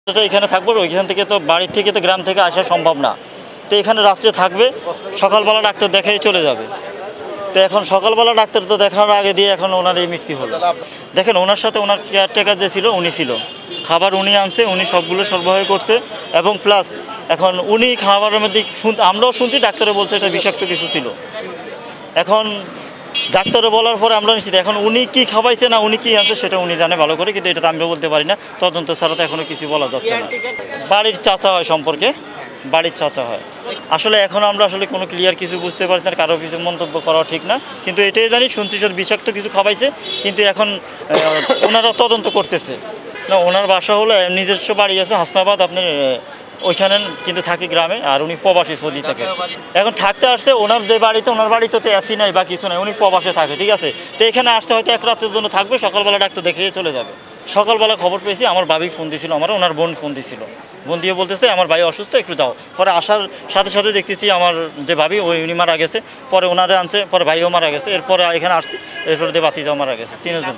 এখানে থাকবো, ওইখান থেকে তো বাড়ির থেকে তো গ্রাম থেকে আসা সম্ভব না। তো এখানে রাত্রে থাকবে, সকালবেলা ডাক্তার দেখাই চলে যাবে। তো এখন সকালবেলা ডাক্তার তো দেখার আগে দিয়ে এখন ওনার এই মৃত্যু হলো। দেখেন ওনার সাথে ওনার কেয়ারটেকার যে ছিল উনি ছিল, খাবার উনি আনছে, উনি সবগুলো সরবরাহ করছে এবং প্লাস এখন উনি খাবারের মধ্যে আমরাও শুনছি ডাক্তারে বলছে এটা বিষাক্ত কিছু ছিল। এখন ডাক্তারে বলার পরে আমরা নিশ্চিত এখন উনি কি খাওয়াইছে না উনি কি আনছে সেটা উনি জানে ভালো করে, কিন্তু এটা তো আমরা বলতে পারি না, তদন্ত ছাড়া তো এখনও কিছু বলা যাচ্ছে না। বাড়ির চাচা হয় সম্পর্কে, বাড়ির চাচা হয়। আসলে এখন আমরা আসলে কোনো ক্লিয়ার কিছু বুঝতে পারছি না, কারো কিছু মন্তব্য করা ঠিক না, কিন্তু এটাই জানি শুনছি সব বিষাক্ত কিছু খাওয়াইছে, কিন্তু এখন ওনারা তদন্ত করতেছে। না ওনার বাসা হলো নিজস্ব বাড়ি আছে হাসনাবাদ আপনার ওইখানে, কিন্তু থাকি গ্রামে, আর উনি প্রবাসী সৌদি থাকে। এখন থাকতে আসছে ওনার যে বাড়িতে, ওনার বাড়িতে তো এসি নাই বা কিছু নাই, উনি প্রবাসে থাকে, ঠিক আছে। তো এখানে আসতে হয়তো এক রাতের জন্য থাকবে, সকালবেলা ডাক্তার দেখে চলে যাবে। সকালবেলা খবর পেয়েছি, আমার ভাবি ফোন দিয়েছিল, ওনার বোন ফোন দিয়েছিল, বোন দিয়ে বলতেছে আমার ভাই অসুস্থ একটু যাও। পরে আসার সাথে সাথে দেখতেছি আমার যে ভাবি উনি মারা গেছে, পরে ওনারে আনছে, পরে ভাইও মারা গেছে, এরপরে এখানে আসছি, এরপরে দিয়ে বাতিজাও মারা গেছে, তিনজন।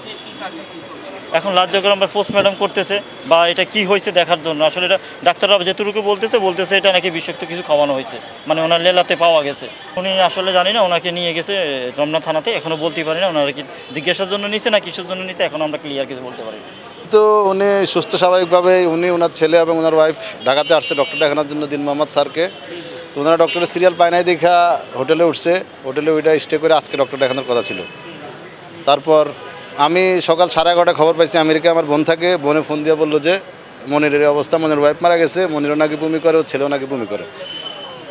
এখন লাজ্জাগ্রাম বা পোস্টমর্টম করতেছে বা এটা কি হয়েছে দেখার জন্য। আসলে এটা ডাক্তাররা যেটুকু বলতেছে এটা নাকি বিষাক্ত কিছু খাওয়ানো হয়েছে, মানে ওনার লেলাতে পাওয়া গেছে। উনি আসলে জানি না, ওনাকে নিয়ে গেছে রমনা থানাতে, এখনও বলতে পারি না ওনারা কি জিজ্ঞাসার জন্য নিছে না কিসের জন্য নিছে, এখন আমরা ক্লিয়ার কিছু বলতে পারি না। তো উনি সুস্থ স্বাভাবিকভাবে ওনার ছেলে এবং ওনার ওয়াইফ ঢাকাতে আসছে ডক্টর দেখানোর জন্য দিন মোহাম্মদ স্যারকে। তো ওনারা ডক্টরের সিরিয়াল পায় নাই দেখা হোটেলে উঠছে, হোটেলে ওইটা স্টে করে আজকে ডক্টর দেখানোর কথা ছিল। তারপর আমি সকাল 11:30 খবর পাইছি আমেরিকায় আমার বোন থাকে, বোনে ফোন দিয়ে বললো যে মনিরের অবস্থা, মনির ওয়াইফ মারা গেছে, মনিরও নাকি বমি করে, ওর ছেলেও নাকি বমি করে।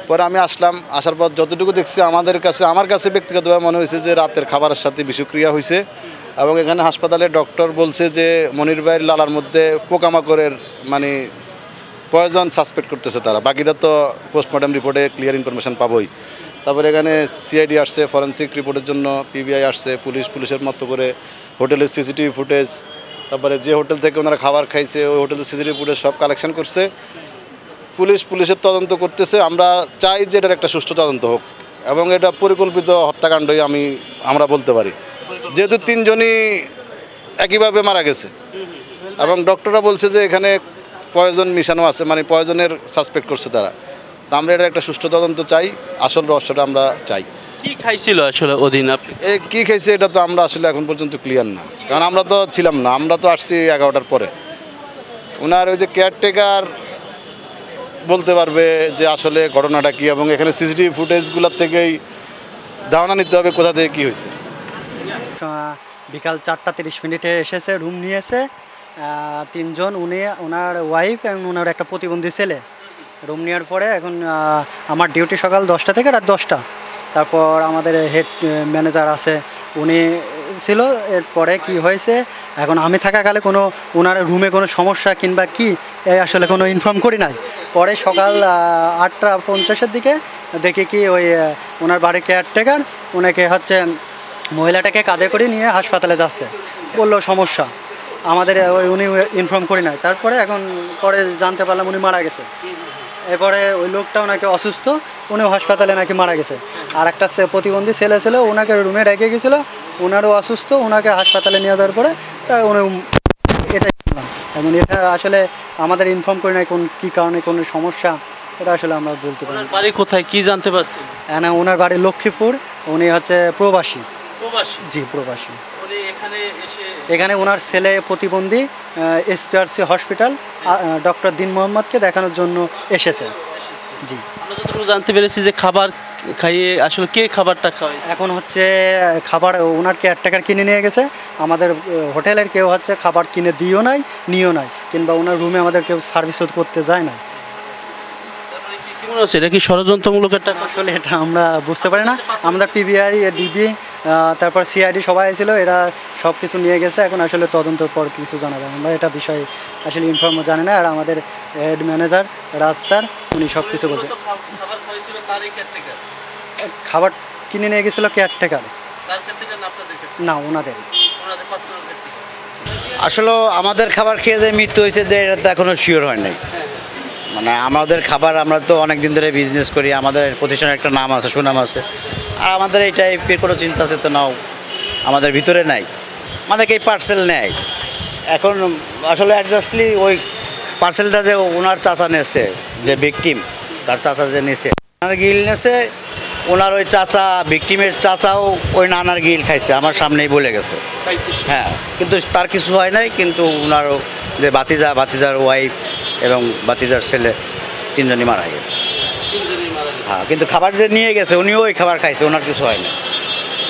পরে আমি আসলাম, আসার পর যতটুকু দেখছি আমার কাছে ব্যক্তিগতভাবে মনে হয়েছে যে রাতের খাবারের সাথে বিষক্রিয়া হয়েছে, এবং এখানে হাসপাতালে ডক্টর বলছে যে মনির ভাইয়ের লালার মধ্যে পোকামাকড়ের মানে পয়জন সাসপেক্ট করতেছে তারা। বাকিটা তো পোস্টমর্টম রিপোর্টে ক্লিয়ার ইনফরমেশন পাবোই। তারপরে এখানে সিআইডি আসছে ফরেন্সিক রিপোর্টের জন্য, পিবিআই আসছে, পুলিশের মতো করে হোটেলের সিসিটিভি ফুটেজ, তারপরে যে হোটেল থেকে ওনারা খাবার খাইছে ওই হোটেলের সিসিটিভি ফুটেজ সব কালেকশন করছে পুলিশের তদন্ত করতেছে। আমরা চাই যে এটার একটা সুষ্ঠু তদন্ত হোক এবং এটা পরিকল্পিত হত্যাকাণ্ডই আমরা বলতে পারি, যেহেতু তিনজনই একইভাবে মারা গেছে এবং ডক্টররা বলছে যে এখানে পয়জন মিশানো আছে, মানে পয়জনের সাসপেক্ট করছে তারা। তো আমরা এটা একটা সুষ্ঠু তদন্ত চাই, আসল রহস্যটা আমরা চাই। কি খাইছিল আসলে ওদিন আপনি? কী খাইছে এটা তো আমরা আসলে এখন পর্যন্ত ক্লিয়ার না, কারণ আমরা তো ছিলাম না, আমরা তো আসছি 11টার পরে। ওনার ওই যে কেয়ারটেকার বলতে পারবে যে আসলে ঘটনাটা কী, এবং এখানে সিসিটিভি ফুটেজগুলোর থেকেই ধারণা নিতে হবে কোথা থেকে কী হয়েছে। বিকাল 4:30 এসেছে, রুম নিয়েছে তিনজন, ওনার ওয়াইফ এবং ওনার একটা প্রতিবন্ধী ছেলে। রুম নেওয়ার পরে এখন আমার ডিউটি সকাল 10টা থেকে রাত 10টা। তারপর আমাদের হেড ম্যানেজার আছে, উনি ছিল। এরপরে কি হয়েছে এখন আমি থাকাকালে ওনার রুমে কোনো সমস্যা কিংবা কি আসলে কোনো ইনফর্ম করি নাই। পরে সকাল 8:50 দিকে দেখি কি ওই ওনার বাড়ির কেয়ারটেকার ওনাকে মহিলাটাকে কাঁধে করে নিয়ে হাসপাতালে যাচ্ছে, বললো সমস্যা আমাদের উনি ইনফর্ম করি নাই। তারপরে পরে জানতে পারলাম উনি মারা গেছে। এরপরে ওই লোকটাও নাকি অসুস্থ, উনিও হাসপাতালে নাকি মারা গেছে। আর একটা প্রতিবন্ধী ছেলে ছিল, ওনাকে রুমে রেখে গেছিলো, ওনারও অসুস্থ, ওনাকে হাসপাতালে নিয়ে যাওয়ার পরে উনি এটাই বললাম। এবং এটা আসলে আমাদের ইনফর্ম করি নাই কী কারণে কোনো সমস্যা, এটা আসলে আমরা বলতে পারি। বাড়ি কোথায় কি জানতে পারছি? না ওনার বাড়ি লক্ষ্মীপুর, উনি প্রবাসী। জি প্রবাসী। এখানে ওনার ছেলে প্রতিবন্ধী এসপিআরসি হসপিটাল ডক্টর দিন মোহাম্মদকে দেখানোর জন্য এসেছে। জি আমরা যতটুকু জানতে পেরেছি যে খাবার খাইয়ে আসলে কে খাবারটা খাওয়াইছে? এখন খাবার ওনার কেয়ারটেকার কিনে নিয়ে গেছে, আমাদের হোটেলের কেউ খাবার কিনে দিও নাই নিও নাই, কিংবা ওনার রুমে আমাদের কেউ সার্ভিস করতে যায় না। কি মনে হচ্ছে এটা কি ষড়যন্ত্রমূলক একটা? আসলে এটা আমরা বুঝতে পারি না। আমাদের পিবিআই ডিবি তারপর সিআইডি সবাই ছিল, এরা সব কিছু নিয়ে গেছে। এখন আসলে তদন্তের পর কিছু জানা যায়, আমরা এটা বিষয়ে আসলে ইনফর্ম জানি না। আর আমাদের হেড ম্যানেজার রাজ স্যার উনি সব কিছু বলতে, খাবার কিনে নিয়ে গেছিলো কেয়ারটেকার, না ওনাদেরই। আসলে আমাদের খাবার খেয়ে যে মৃত্যু হয়েছে যে এটা তো এখনও শিওর হয় নাই। মানে আমাদের খাবার, আমরা তো অনেক দিন ধরে বিজনেস করি, আমাদের প্রতিষ্ঠানের একটা নাম আছে, সুনাম আছে, আর আমাদের এই টাইপের কোনো চিন্তা আছে তো নাও আমাদের ভিতরে নাই, মানে কি পার্সেল নেয়। এখন আসলে অ্যাডজাস্টলি ওই পার্সেলটা যে ওনার চাচা নেছে, যে ভিকটিম তার চাচা যে নেছে, নানার গিল নেছে, ওনার ওই চাচা ভিকটিমের চাচাও ওই নানার গিল খাইছে, আমার সামনেই বলে গেছে। হ্যাঁ, কিন্তু তার কিছু হয় নাই, কিন্তু ওনারও যে ভাতিজার ওয়াইফ এবং ভাতিজার ছেলে তিনজনই মারা গেছে। হ্যাঁ, কিন্তু খাবার যে নিয়ে গেছে উনিও ওই খাবার খাইছে, ওনার কিছু হয় না।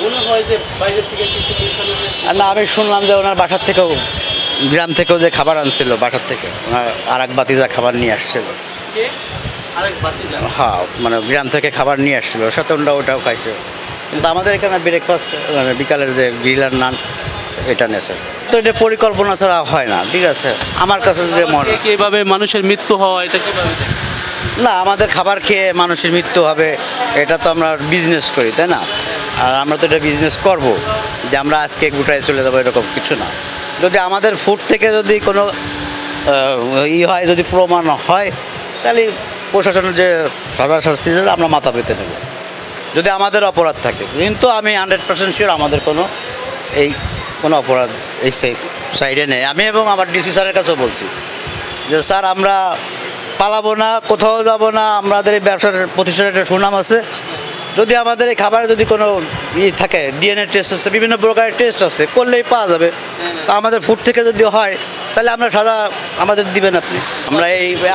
মনে হয় যে বাইরে থেকে কিছু মিশানো হয়েছে। আর না, আমি শুনলাম যে ওনার বাসার থেকেও, গ্রাম থেকেও যে খাবার আনছিল বাসার থেকে, ওনার আর এক ভাতিজা খাবার নিয়ে আসছিল। কে? আরেক ভাতিজা। হ্যাঁ, মানে গ্রাম থেকে খাবার নিয়ে আসছিল, সাথে ওটাও খাইছে। কিন্তু আমাদের এখানে ব্রেকফাস্ট মানে বিকালের যে গ্রিলার নান এটা নেছে, তো এটা পরিকল্পনা ছাড়া হয় না। ঠিক আছে, আমার কাছে যে মনে কিভাবে মানুষের মৃত্যু হওয়া, এটা কিভাবে দেখেন? না, আমাদের খাবার খেয়ে মানুষের মৃত্যু হবে এটা তো আমরা বিজনেস করি, তাই না? আর আমরা তো এটা বিজনেস করব যে আমরা আজকে গোটায় চলে যাবো, এরকম কিছু না। যদি আমাদের ফুড থেকে যদি কোনো হয়, যদি প্রমাণ হয়, তাহলে প্রশাসনের যে সাজা শাস্তি দেবে আমরা মাথা পেতে নেব, যদি আমাদের অপরাধ থাকে। কিন্তু আমি 100% শিওর আমাদের কোনো অপরাধ এই সাইডে নেই। আমি এবং আমার ডিসি স্যারের কাছেও বলছি যে স্যার, আমরা পালাবো না, কোথাও যাব না, আমাদের এই ব্যবসার প্রতিষ্ঠানের একটা সুনাম আছে। যদি আমাদের এই খাবারে যদি কোনো থাকে, ডিএনএ টেস্ট আছে, বিভিন্ন প্রকারের টেস্ট আছে, করলেই পাওয়া যাবে। তা আমাদের ফুড থেকে যদি হয়, তাহলে আমরা সাদা আমাদের দিবেন আপনি।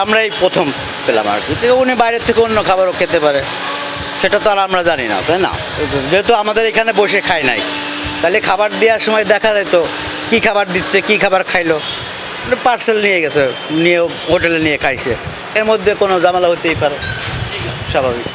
আমরাই প্রথম পেলাম আর কি। উনি বাইরের থেকে অন্য খাবারও খেতে পারে, সেটা তো আর আমরা জানি না, তাই না? যেহেতু আমাদের এখানে বসে খাই নাই, তাহলে খাবার দেওয়ার সময় দেখা যায় তো কী খাবার দিচ্ছে, কী খাবার খাইলো, পার্সেল নিয়ে গেছে, নিয়ে হোটেলে নিয়ে খাইছে, এর মধ্যে কোনো ঝামেলা হতেই পারে, স্বাভাবিক।